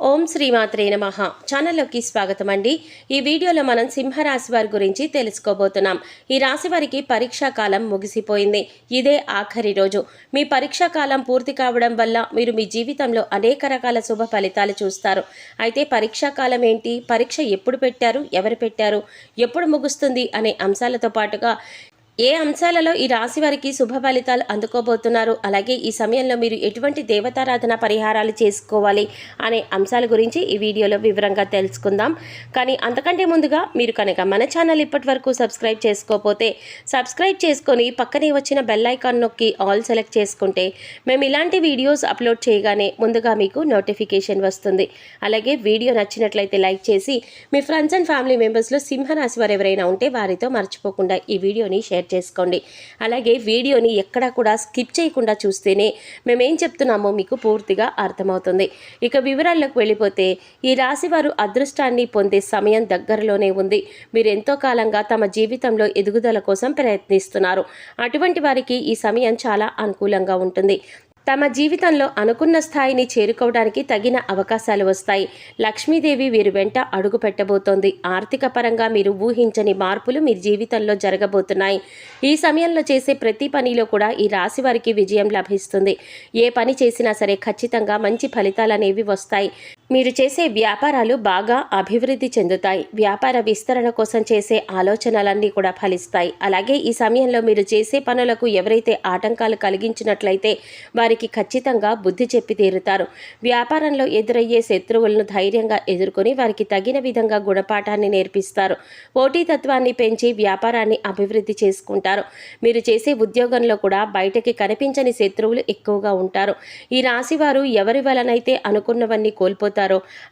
ఓం శ్రీమాత్రే నమః. ఛానల్లోకి స్వాగతం అండి. ఈ వీడియోలో మనం సింహరాశి వారి గురించి తెలుసుకోబోతున్నాం. ఈ రాశి వారికి పరీక్షా కాలం ముగిసిపోయింది. ఇదే ఆఖరి రోజు. మీ పరీక్షా కాలం పూర్తి కావడం వల్ల మీరు మీ జీవితంలో అనేక రకాల శుభ ఫలితాలు చూస్తారు. అయితే పరీక్షా కాలం ఏంటి, పరీక్ష ఎప్పుడు పెట్టారు, ఎవరు పెట్టారు, ఎప్పుడు ముగుస్తుంది అనే అంశాలతో పాటుగా ఏ అంశాలలో ఈ రాశి వారికి శుభ ఫలితాలు అందుకోబోతున్నారు, అలాగే ఈ సమయంలో మీరు ఎటువంటి దేవతారాధన పరిహారాలు చేసుకోవాలి అనే అంశాల గురించి ఈ వీడియోలో వివరంగా తెలుసుకుందాం. కానీ అంతకంటే ముందుగా మీరు కనుక మన ఛానల్ ఇప్పటి వరకు సబ్స్క్రైబ్ చేసుకోకపోతే సబ్స్క్రైబ్ చేసుకొని పక్కనే వచ్చిన బెల్ ఐకాన్ నొక్కి ఆల్ సెలెక్ట్ చేసుకుంటే మేము ఇలాంటి వీడియోస్ అప్లోడ్ చేయగానే ముందుగా మీకు నోటిఫికేషన్ వస్తుంది. అలాగే వీడియో నచ్చినట్లయితే లైక్ చేసి మీ ఫ్రెండ్స్ అండ్ ఫ్యామిలీ మెంబర్స్లో సింహరాశి వారు ఎవరైనా ఉంటే వారితో మర్చిపోకుండా ఈ వీడియోని షేర్ చేసుకోండి. అలాగే వీడియోని ఎక్కడా కూడా స్కిప్ చేయకుండా చూస్తేనే మేమేం చెప్తున్నామో మీకు పూర్తిగా అర్థమవుతుంది. ఇక వివరాల్లోకి వెళ్ళిపోతే ఈ రాశి వారు అదృష్టాన్ని పొందే సమయం దగ్గరలోనే ఉంది. మీరు ఎంతో కాలంగా తమ జీవితంలో ఎదుగుదల కోసం ప్రయత్నిస్తున్నారు. అటువంటి వారికి ఈ సమయం చాలా అనుకూలంగా ఉంటుంది. తమ జీవితంలో అనుకున్న స్థాయిని చేరుకోవడానికి తగిన అవకాశాలు వస్తాయి. లక్ష్మీదేవి వీరి వెంట అడుగు పెట్టబోతోంది. ఆర్థిక పరంగా మీరు ఊహించని మార్పులు మీ జీవితంలో జరగబోతున్నాయి. ఈ సమయంలో చేసే ప్రతి పనిలో కూడా ఈ రాశి వారికి విజయం లభిస్తుంది. ఏ పని చేసినా సరే ఖచ్చితంగా మంచి ఫలితాలు అనేవి వస్తాయి. మీరు చేసే వ్యాపారాలు బాగా అభివృద్ధి చెందుతాయి. వ్యాపార విస్తరణ కోసం చేసే ఆలోచనలన్నీ కూడా ఫలిస్తాయి. అలాగే ఈ సమయంలో మీరు చేసే పనులకు ఎవరైతే ఆటంకాలు కలిగించినట్లయితే వారికి ఖచ్చితంగా బుద్ధి చెప్పి తీరుతారు. వ్యాపారంలో ఎదురయ్యే శత్రువులను ధైర్యంగా ఎదుర్కొని వారికి తగిన విధంగా గుణపాఠాన్ని నేర్పిస్తారు. పోటీతత్వాన్ని పెంచి వ్యాపారాన్ని అభివృద్ధి చేసుకుంటారు. మీరు చేసే ఉద్యోగంలో కూడా బయటకి కనిపించని శత్రువులు ఎక్కువగా ఉంటారు. ఈ రాశివారు ఎవరి వలనైతే అనుకున్నవన్నీ కోల్పోతారు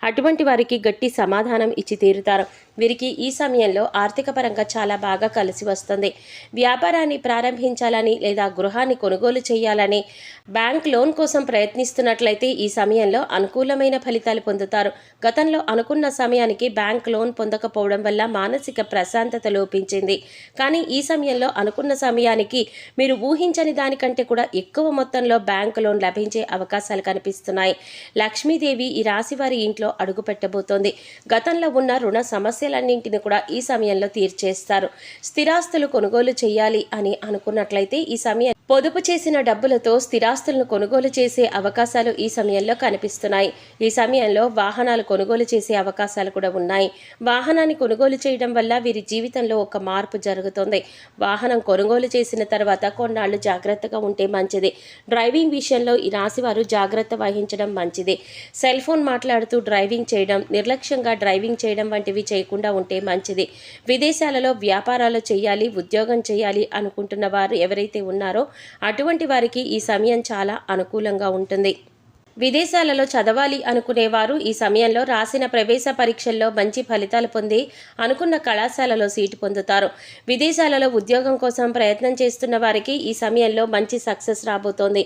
అటువంటి వారికి గట్టి సమాధానం ఇచ్చి తీరుతారు. వీరికి ఈ సమయంలో ఆర్థిక పరంగా చాలా బాగా కలిసి వస్తుంది. వ్యాపారాన్ని ప్రారంభించాలని లేదా గృహాన్ని కొనుగోలు చేయాలని బ్యాంక్ లోన్ కోసం ప్రయత్నిస్తున్నట్లయితే ఈ సమయంలో అనుకూలమైన ఫలితాలు పొందుతారు. గతంలో అనుకున్న సమయానికి బ్యాంక్ లోన్ పొందకపోవడం వల్ల మానసిక ప్రశాంతత లోపించింది. కానీ ఈ సమయంలో అనుకున్న సమయానికి మీరు ఊహించని దానికంటే కూడా ఎక్కువ మొత్తంలో బ్యాంక్ లోన్ లభించే అవకాశాలు కనిపిస్తున్నాయి. లక్ష్మీదేవి ఈ రాశి వారి ఇంట్లో అడుగు పెట్టబోతోంది. గతంలో ఉన్న రుణ సమస్యలన్నింటిని కూడా ఈ సమయంలో తీర్చేస్తారు. స్థిరాస్తులు కొనుగోలు చేయాలి అని అనుకున్నట్లయితే ఈ సమయం పొదుపు చేసిన డబ్బులతో స్థిరాస్తులను కొనుగోలు చేసే అవకాశాలు ఈ సమయంలో కనిపిస్తున్నాయి. ఈ సమయంలో వాహనాలు కొనుగోలు చేసే అవకాశాలు కూడా ఉన్నాయి. వాహనాన్ని కొనుగోలు చేయడం వల్ల వీరి జీవితంలో ఒక మార్పు జరుగుతుంది. వాహనం కొనుగోలు చేసిన తర్వాత కొన్నాళ్ళు జాగ్రత్తగా ఉంటే మంచిది. డ్రైవింగ్ విషయంలో ఈ రాశివారు జాగ్రత్త వహించడం మంచిది. సెల్ ఫోన్ మాట్లాడుతూ డ్రైవింగ్ చేయడం, నిర్లక్ష్యంగా డ్రైవింగ్ చేయడం వంటివి చేయకుండా ఉంటే మంచిది. విదేశాలలో వ్యాపారాలు చేయాలి, ఉద్యోగం చేయాలి అనుకుంటున్న వారు ఎవరైతే ఉన్నారో అటువంటి వారికి ఈ సమయం చాలా అనుకూలంగా ఉంటుంది. విదేశాలలో చదవాలి అనుకునేవారు ఈ సమయంలో రాసిన ప్రవేశ పరీక్షల్లో మంచి ఫలితాలు పొంది అనుకున్న కళాశాలలో సీటు పొందుతారు. విదేశాలలో ఉద్యోగం కోసం ప్రయత్నం చేస్తున్న వారికి ఈ సమయంలో మంచి సక్సెస్ రాబోతోంది.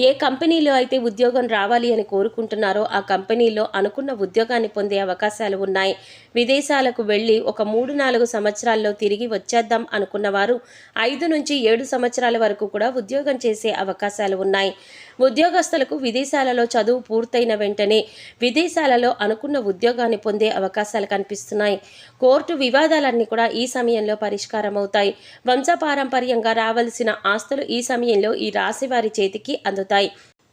ఏ కంపెనీలో అయితే ఉద్యోగం రావాలి అని కోరుకుంటున్నారో ఆ కంపెనీలో అనుకున్న ఉద్యోగాన్ని పొందే అవకాశాలు ఉన్నాయి. విదేశాలకు వెళ్ళి ఒక 3-4 సంవత్సరాల్లో తిరిగి వచ్చేద్దాం అనుకున్న వారు 5 నుంచి 7 సంవత్సరాల వరకు కూడా ఉద్యోగం చేసే అవకాశాలు ఉన్నాయి. ఉద్యోగస్తులకు విదేశాలలో చదువు పూర్తయిన వెంటనే విదేశాలలో అనుకున్న ఉద్యోగాన్ని పొందే అవకాశాలు కనిపిస్తున్నాయి. కోర్టు వివాదాలన్నీ కూడా ఈ సమయంలో పరిష్కారం అవుతాయి. వంశపారంపర్యంగా రావాల్సిన ఆస్తులు ఈ సమయంలో ఈ రాశి వారి చేతికి అందుతాయి.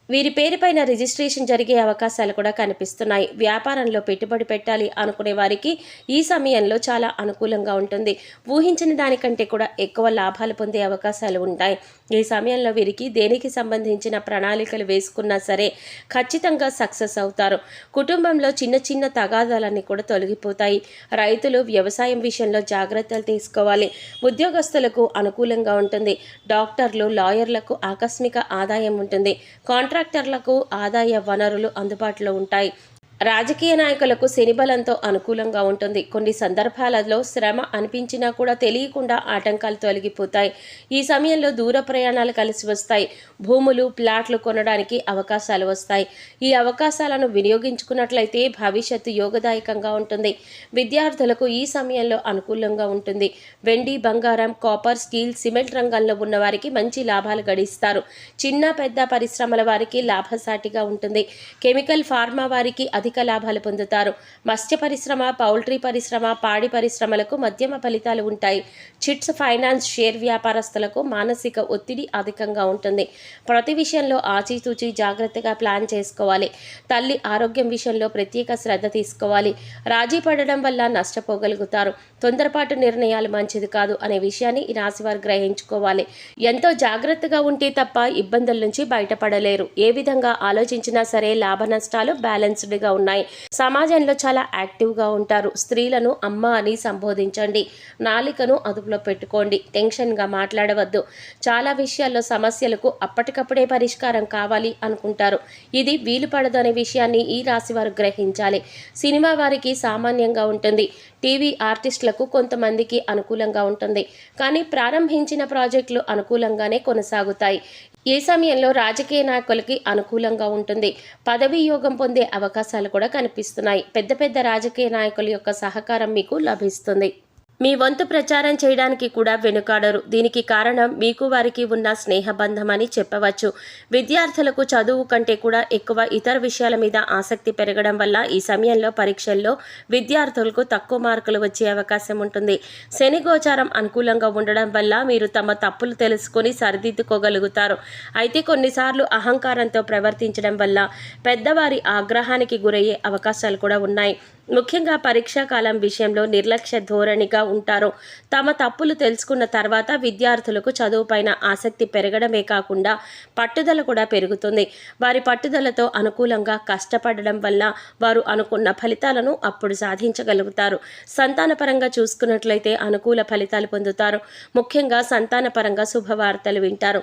వీరి పేరుపైన రిజిస్ట్రేషన్ జరిగే అవకాశాలు కూడా కనిపిస్తున్నాయి. వ్యాపారంలో పెట్టుబడి పెట్టాలి అనుకునే వారికి ఈ సమయంలో చాలా అనుకూలంగా ఉంటుంది. ఊహించిన దానికంటే కూడా ఎక్కువ లాభాలు పొందే అవకాశాలు ఉంటాయి. ఈ సమయంలో వీరికి దేనికి సంబంధించిన ప్రణాళికలు వేసుకున్నా సరే ఖచ్చితంగా సక్సెస్ అవుతారు. కుటుంబంలో చిన్న చిన్న తగాదాలన్నీ కూడా తొలగిపోతాయి. రైతులు వ్యవసాయం విషయంలో జాగ్రత్తలు తీసుకోవాలి. ఉద్యోగస్తులకు అనుకూలంగా ఉంటుంది. డాక్టర్లు, లాయర్లకు ఆకస్మిక ఆదాయం ఉంటుంది. కాంట్రాక్టర్లకు ఆదాయ వనరులు అందుబాటులో ఉంటాయి. రాజకీయ నాయకులకు శనిబలంతో అనుకూలంగా ఉంటుంది. కొన్ని సందర్భాలలో శ్రమ అనిపించినా కూడా తెలియకుండా ఆటంకాలు తొలగిపోతాయి. ఈ సమయంలో దూర ప్రయాణాలు కలిసి వస్తాయి. భూములు, ప్లాట్లు కొనడానికి అవకాశాలు వస్తాయి. ఈ అవకాశాలను వినియోగించుకున్నట్లయితే భవిష్యత్తు యోగదాయకంగా ఉంటుంది. విద్యార్థులకు ఈ సమయంలో అనుకూలంగా ఉంటుంది. వెండి, బంగారం, కాపర్, స్టీల్, సిమెంట్ రంగంలో ఉన్న వారికి మంచి లాభాలు గడిస్తారు. చిన్న పెద్ద పరిశ్రమల వారికి లాభసాటిగా ఉంటుంది. కెమికల్, ఫార్మా వారికి అధిక లాభాలు పొందుతారు. మత్స్య పరిశ్రమ, పౌల్ట్రీ పరిశ్రమ, పాడి పరిశ్రమలకు మధ్యమ ఫలితాలు ఉంటాయి. చిట్స్, ఫైనాన్స్, షేర్ వ్యాపారస్తులకు మానసిక ఒత్తిడి అధికంగా ఉంటుంది. ప్రతి విషయంలో ఆచితూచి జాగ్రత్తగా ప్లాన్ చేసుకోవాలి. తల్లి ఆరోగ్యం విషయంలో ప్రత్యేక శ్రద్ధ తీసుకోవాలి. రాజీ పడడం వల్ల నష్టపోగలుగుతారు. తొందరపాటు నిర్ణయాలు మంచిది కాదు అనే విషయాన్ని ఈ రాశివారు గ్రహించుకోవాలి. ఎంతో జాగ్రత్తగా ఉంటే తప్ప ఇబ్బందుల నుంచి బయటపడలేరు. ఏ విధంగా ఆలోచించినా సరే లాభ నష్టాలు బ్యాలెన్స్డ్గా ఉన్నాయి. సమాజంలో చాలా యాక్టివ్గా ఉంటారు. స్త్రీలను అమ్మ అని సంబోధించండి. నాలికను అదుపులో పెట్టుకోండి. టెన్షన్గా మాట్లాడవద్దు. చాలా విషయాల్లో సమస్యలకు అప్పటికప్పుడే పరిష్కారం కావాలి అనుకుంటారు. ఇది వీలు పడదు అనే విషయాన్ని ఈ రాశి వారు గ్రహించాలి. సినిమా వారికి సామాన్యంగా ఉంటుంది. టీవీ ఆర్టిస్టులకు కొంతమందికి అనుకూలంగా ఉంటుంది. కానీ ప్రారంభించిన ప్రాజెక్టులు అనుకూలంగానే కొనసాగుతాయి. ఈ సమయంలో రాజకీయ నాయకులకి అనుకూలంగా ఉంటుంది. పదవీ యోగం పొందే అవకాశాలు కూడా కనిపిస్తున్నాయి. పెద్ద పెద్ద రాజకీయ నాయకుల యొక్క సహకారం మీకు లభిస్తుంది. మీ వంతు ప్రచారం చేయడానికి కూడా వెనుకాడరు. దీనికి కారణం మీకు వారికి ఉన్న స్నేహబంధం అని చెప్పవచ్చు. విద్యార్థులకు చదువు కంటే కూడా ఎక్కువ ఇతర విషయాల మీద ఆసక్తి పెరగడం వల్ల ఈ సమయంలో పరీక్షల్లో విద్యార్థులకు తక్కువ మార్కులు వచ్చే అవకాశం ఉంటుంది. శని గోచారం అనుకూలంగా ఉండడం వల్ల మీరు తమ తప్పులు తెలుసుకొని సరిదిద్దుకోగలుగుతారు. అయితే కొన్నిసార్లు అహంకారంతో ప్రవర్తించడం వల్ల పెద్దవారి ఆగ్రహానికి గురయ్యే అవకాశాలు కూడా ఉన్నాయి. ముఖ్యంగా పరీక్షా కాలం విషయంలో నిర్లక్ష్య ధోరణిగా ఉంటారు. తమ తప్పులు తెలుసుకున్న తర్వాత విద్యార్థులకు చదువుపైన ఆసక్తి పెరగడమే కాకుండా పట్టుదల కూడా పెరుగుతుంది. వారి పట్టుదలతో అనుకూలంగా కష్టపడడం వల్ల వారు అనుకున్న ఫలితాలను అప్పుడు సాధించగలుగుతారు. సంతానపరంగా చూసుకున్నట్లయితే అనుకూల ఫలితాలు పొందుతారు. ముఖ్యంగా సంతానపరంగా శుభవార్తలు వింటారు.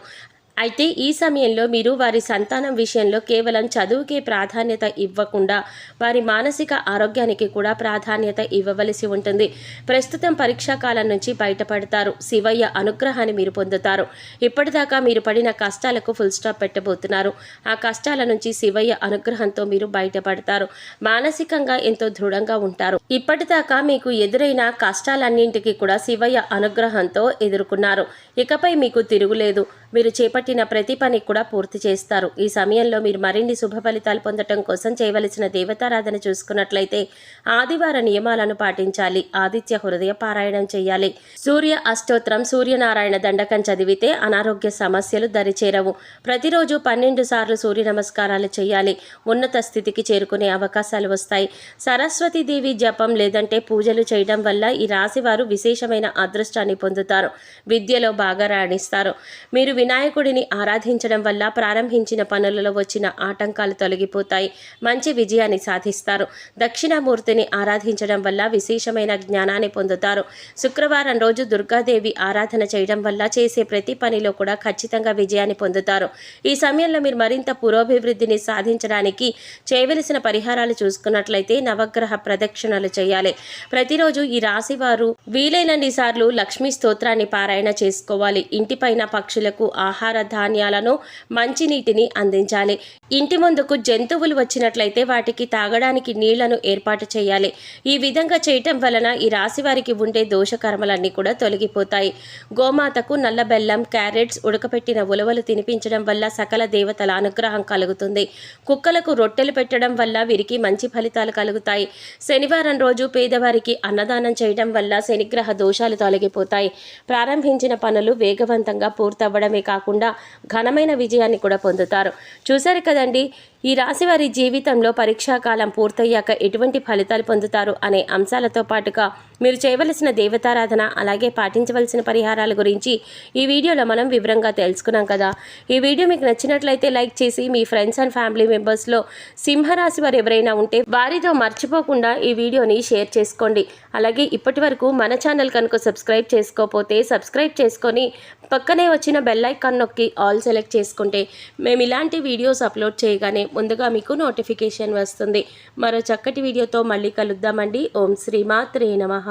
అయితే ఈ సమయంలో మీరు వారి సంతానం విషయంలో కేవలం చదువుకే ప్రాధాన్యత ఇవ్వకుండా వారి మానసిక ఆరోగ్యానికి కూడా ప్రాధాన్యత ఇవ్వవలసి ఉంటుంది. ప్రస్తుతం పరీక్షా కాలం నుంచి బయటపడతారు. శివయ్య అనుగ్రహాన్ని మీరు పొందుతారు. ఇప్పటిదాకా మీరు పడిన కష్టాలకు ఫుల్ స్టాప్ పెట్టబోతున్నారు. ఆ కష్టాల నుంచి శివయ్య అనుగ్రహంతో మీరు బయటపడతారు. మానసికంగా ఎంతో దృఢంగా ఉంటారు. ఇప్పటిదాకా మీకు ఎదురైన కష్టాలన్నింటికి కూడా శివయ్య అనుగ్రహంతో ఎదుర్కొన్నారు. ఇకపై మీకు తిరుగులేదు. మీరు చేపట్టిన ప్రతి పని కూడా పూర్తి చేస్తారు. ఈ సమయంలో మీరు మరిన్ని శుభ ఫలితాలు పొందడం కోసం చేయవలసిన దేవతారాధన చూసుకున్నట్లయితే ఆదివార నియమాలను పాటించాలి. ఆదిత్య హృదయ పారాయణం చేయాలి. సూర్య అష్టోత్తరం, సూర్యనారాయణ దండకం చదివితే అనారోగ్య సమస్యలు దరిచేరవు. ప్రతిరోజు 12 సార్లు సూర్య నమస్కారాలు చేయాలి. ఉన్నత స్థితికి చేరుకునే అవకాశాలు వస్తాయి. సరస్వతీదేవి జపం లేదంటే పూజలు చేయడం వల్ల ఈ రాశి వారు విశేషమైన అదృష్టాన్ని పొందుతారు. విద్యలో బాగా రాణిస్తారు. మీరు వినాయకుడిని ఆరాధించడం వల్ల ప్రారంభించిన పనులలో వచ్చిన ఆటంకాలు తొలగిపోతాయి. మంచి విజయాన్ని సాధిస్తారు. దక్షిణామూర్తిని ఆరాధించడం వల్ల విశేషమైన జ్ఞానాన్ని పొందుతారు. శుక్రవారం రోజు దుర్గాదేవి ఆరాధన చేయడం వల్ల చేసే ప్రతి పనిలో కూడా ఖచ్చితంగా విజయాన్ని పొందుతారు. ఈ సమయంలో మీరు మరింత పురోభివృద్ధిని సాధించడానికి చేయవలసిన పరిహారాలు చూసుకున్నట్లయితే నవగ్రహ ప్రదక్షిణలు చేయాలి. ప్రతిరోజు ఈ రాశి వారు వీలైనన్ని సార్లు లక్ష్మీ స్తోత్రాన్ని పారాయణ చేసుకోవాలి. ఇంటిపైన పక్షులకు ఆహార ధాన్యాలను, మంచినీటిని అందించాలి. ఇంటి ముందుకు జంతువులు వచ్చినట్లయితే వాటికి తాగడానికి నీళ్లను ఏర్పాటు చేయాలి. ఈ విధంగా చేయటం వలన ఈ రాశి వారికి ఉండే దోషకర్మలన్నీ కూడా తొలగిపోతాయి. గోమాతకు నల్ల బెల్లం, క్యారెట్స్, ఉడకపెట్టిన ఉలవలు తినిపించడం వల్ల సకల దేవతల అనుగ్రహం కలుగుతుంది. కుక్కలకు రొట్టెలు పెట్టడం వల్ల వీరికి మంచి ఫలితాలు కలుగుతాయి. శనివారం రోజు పేదవారికి అన్నదానం చేయడం వల్ల శనిగ్రహ దోషాలు తొలగిపోతాయి. ప్రారంభించిన పనులు వేగవంతంగా పూర్తవ్వడమే కాకుండా ఘనమైన విజయాన్ని కూడా పొందుతారు. చూశారు కదండి, ఈ రాశి వారి జీవితంలో పరీక్షాకాలం పూర్తయ్యాక ఎటువంటి ఫలితాలు పొందుతారు అనే అంశాలతో పాటుగా మీరు చేయవలసిన దేవతారాధన, అలాగే పాటించవలసిన పరిహారాల గురించి ఈ వీడియోలో మనం వివరంగా తెలుసుకున్నాం కదా. ఈ వీడియో మీకు నచ్చినట్లయితే లైక్ చేసి మీ ఫ్రెండ్స్ అండ్ ఫ్యామిలీ మెంబర్స్లో సింహరాశి వారు ఎవరైనా ఉంటే వారితో మర్చిపోకుండా ఈ వీడియోని షేర్ చేసుకోండి. అలాగే ఇప్పటి వరకు మన ఛానల్ కనుక సబ్స్క్రైబ్ చేసుకోకపోతే సబ్స్క్రైబ్ చేసుకొని పక్కనే వచ్చిన బెల్ ఐకాన్ నొక్కి ఆల్ సెలెక్ట్ చేసుకుంటే మేము ఇలాంటి వీడియోస్ అప్లోడ్ చేయగానే ముందుగా మీకు నోటిఫికేషన్ వస్తుంది. మరో చక్కటి వీడియోతో మళ్ళీ కలుద్దామండి. ఓం శ్రీమాత్రే నమః.